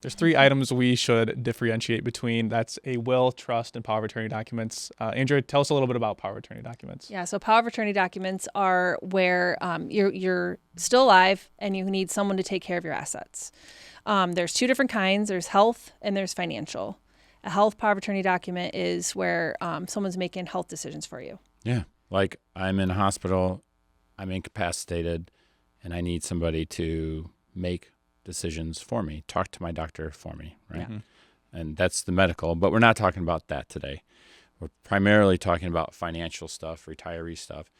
There's three items we should differentiate between. That's a will, trust, and power of attorney documents. Andrea, tell us a little bit about power of attorney documents. Yeah, so power of attorney documents are where you're still alive and you need someone to take care of your assets. There's two different kinds. There's health and there's financial. A health power of attorney document is where someone's making health decisions for you. Yeah, like I'm in a hospital, I'm incapacitated, and I need somebody to make decisions for me, talk to my doctor for me, right? Yeah. And that's the medical, but we're not talking about that today. We're primarily talking about financial stuff, retiree stuff.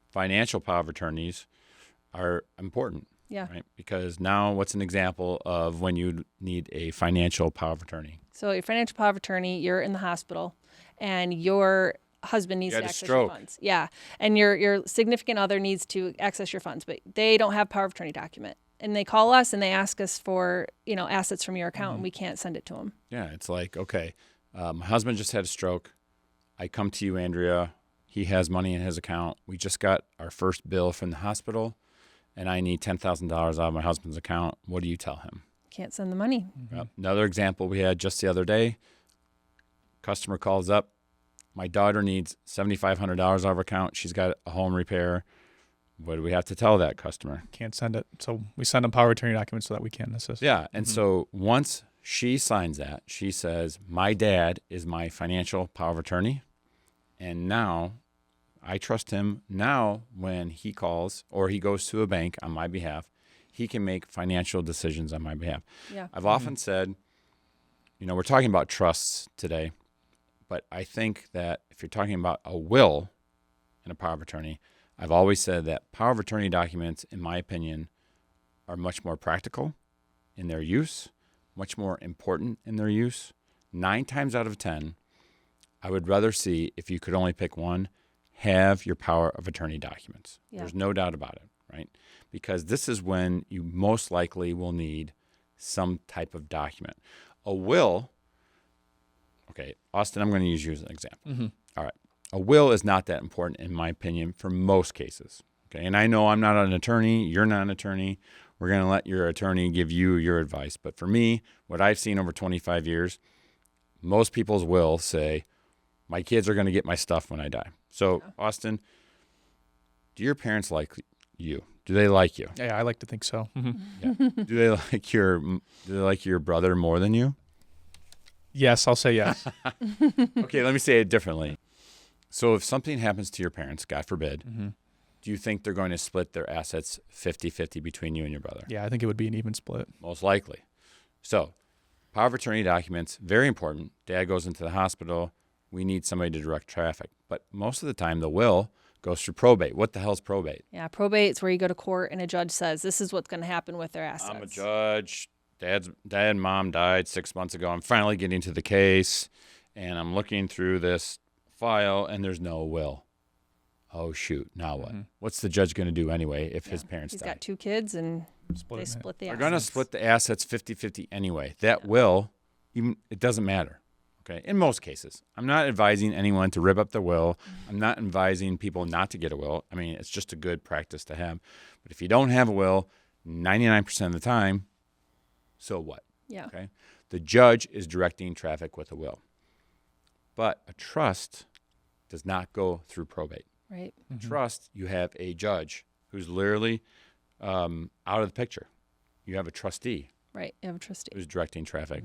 Financial power of attorneys are important, Yeah. right? Because now what's an example of when you need a financial power of attorney? So your financial power of attorney, you're in the hospital and your husband needs You to had a access stroke. your funds. Yeah. And your significant other needs to access your funds, but they don't have power of attorney document. And they call us and they ask us for, assets from your account and we can't send it to them. Yeah, it's like, okay, my husband just had a stroke. I come to you, Andrea. He has money in his account. We just got our first bill from the hospital, and I need $10,000 out of my husband's account. What do you tell him? Can't send the money. Another example we had just the other day, customer calls up. My daughter needs $7,500 out of her account. She's got a home repair. What do we have to tell that customer? Can't send it. So we send them power of attorney documents so that we can assist. Yeah, and so once she signs that, she says, my dad is my financial power of attorney, and now I trust him. Now when he calls or he goes to a bank on my behalf, he can make financial decisions on my behalf. Yeah. I've often said, we're talking about trusts today, but I think that if you're talking about a will and a power of attorney, I've always said that power of attorney documents, in my opinion, are much more practical in their use, much more important in their use. 9 times out of 10, I would rather see, if you could only pick one, have your power of attorney documents. Yeah. There's no doubt about it, right? Because this is when you most likely will need some type of document. A will, okay, Austin, I'm going to use you as an example. All right. A will is not that important, in my opinion, for most cases. Okay, and I know I'm not an attorney. You're not an attorney. We're going to let your attorney give you your advice. But for me, what I've seen over 25 years, most people's will say, my kids are going to get my stuff when I die. So, Austin, do your parents like you? Do they like you? Yeah, I like to think so. Yeah. Do they like your brother more than you? Yes, I'll say yes. Okay, let me say it differently. So if something happens to your parents, God forbid, do you think they're going to split their assets 50-50 between you and your brother? Yeah, I think it would be an even split. Most likely. So power of attorney documents, very important. Dad goes into the hospital. We need somebody to direct traffic. But most of the time, the will goes through probate. What the hell is probate? Yeah, probate is where you go to court and a judge says, this is what's going to happen with their assets. I'm a judge. Dad and mom died 6 months ago. I'm finally getting to the case, and I'm looking through this file, and there's no will. Oh, shoot. Now what? What's the judge going to do anyway if his parents die? He's got 2 kids, and they split the They're assets. going to split the assets 50-50 anyway. That will, even it doesn't matter. Okay, in most cases. I'm not advising anyone to rip up the will. I'm not advising people not to get a will. I mean, it's just a good practice to have. But if you don't have a will, 99% of the time, so what? Yeah. Okay. The judge is directing traffic with a will. But a trust does not go through probate. Right. A trust, you have a judge who's literally out of the picture. You have a trustee Right. You have a trustee. who's directing traffic.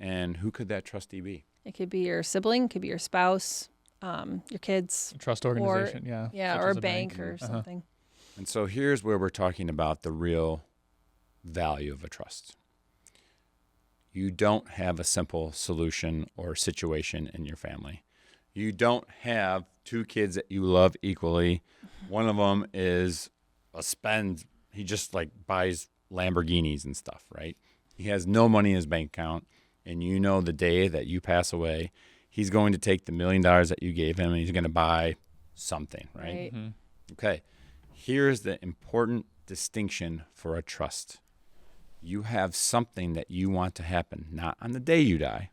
And who could that trustee be? It could be your sibling, could be your spouse, your kids. A trust organization, yeah. Yeah, such or as a bank or something. And so here's where we're talking about the real value of a trust. You don't have a simple solution or situation in your family. You don't have 2 kids that you love equally. One of them is a spend. He just like buys Lamborghinis and stuff, right? He has no money in his bank account. And you know the day that you pass away, he's going to take the $1 million that you gave him and he's going to buy something, right? Okay. Here's the important distinction for a trust. You have something that you want to happen, not on the day you die,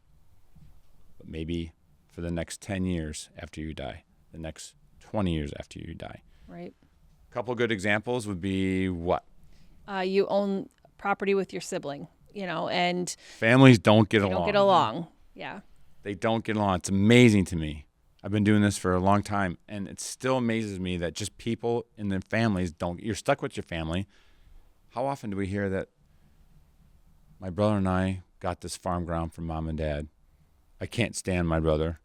but maybe for the next 10 years after you die, the next 20 years after you die. Right. A couple good examples would be what? You own property with your sibling. and Families don't get they along. don't get along. Yeah. They don't get along. It's amazing to me. I've been doing this for a long time, and it still amazes me that just people in their families don't. You're stuck with your family. How often do we hear that my brother and I got this farm ground from mom and dad? I can't stand my brother.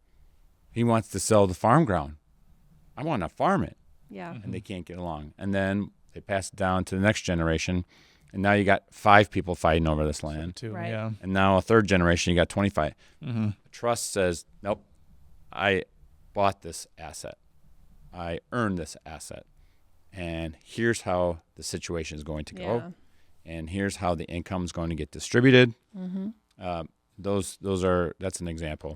He wants to sell the farm ground. I want to farm it. Yeah. And they can't get along. And then they pass it down to the next generation, and now you got 5 people fighting over this land. Too, Right. yeah. And now a third generation, you got 25. Mm-hmm. Trust says, nope, I bought this asset. I earned this asset. And here's how the situation is going to go. And here's how the income is going to get distributed. Mm-hmm. That's an example.